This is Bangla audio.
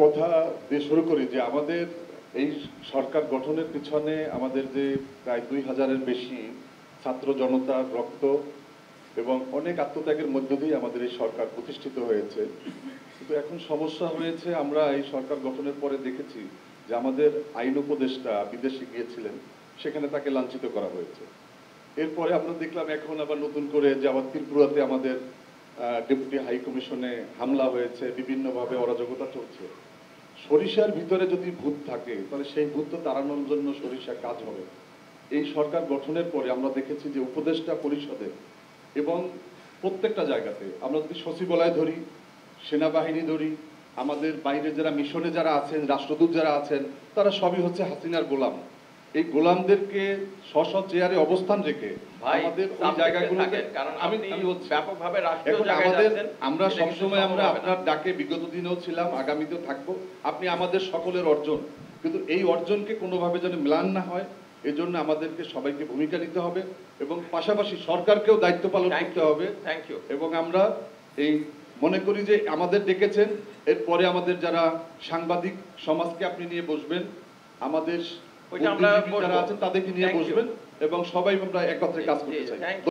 কথা দিয়ে শুরু করি যে আমাদের এই সরকার গঠনের পিছনে আমাদের যে প্রায় 2000-এর বেশি ছাত্র জনতার রক্ত এবং অনেক আত্মত্যাগের মধ্য দিয়ে আমাদের এই সরকার প্রতিষ্ঠিত হয়েছে। কিন্তু এখন সমস্যা হয়েছে, আমরা এই সরকার গঠনের পরে দেখেছি যে আমাদের আইন উপদেষ্টা বিদেশে গিয়েছিলেন, সেখানে তাকে লাঞ্ছিত করা হয়েছে। এরপরে আমরা দেখলাম এখন আবার নতুন করে যে আবার ত্রিপুরাতে আমাদের ডেপুটি হাই কমিশনে হামলা হয়েছে, বিভিন্নভাবে অরাজকতা চলছে। সরিষার ভিতরে যদি ভূত থাকে তাহলে সেই ভূত তো তাড়ানোর জন্য সরিষা কাজ হবে। এই সরকার গঠনের পরে আমরা দেখেছি যে উপদেষ্টা পরিষদে এবং প্রত্যেকটা জায়গাতে আমরা যদি সচিবালয় ধরি, সেনাবাহিনী ধরি, আমাদের বাইরে যারা মিশনে যারা আছেন, রাষ্ট্রদূত যারা আছেন, তারা সবই হচ্ছে হাসিনার গোলাম। এই গোলামদেরকে স্ব চেয়ারে অবস্থান রেখে আমাদের ওই জায়গাগুলোতে আমি ব্যাপকভাবে এখন আমাদের আমরা সবসময় আমরা আপনার ডাকে বিগত দিনেও ছিলাম, আগামীতেও থাকবো। আপনি আমাদের সকলের অর্জন, কিন্তু এই অর্জনকে কোনোভাবে যেন ম্লান না হয় এজন্য আমাদেরকে সবাইকে ভূমিকা নিতে হবে এবং পাশাপাশি সরকারকেও দায়িত্ব পালন করতে হবে। এবং আমরা এই মনে করি যে আমাদের ডেকেছেন, এরপরে আমাদের যারা সাংবাদিক সমাজকে আপনি নিয়ে বসবেন, আমাদের যারা আছেন তাদেরকে নিয়ে বসবেন এবং সবাই আমরা একত্রে কাজ করতে চাই।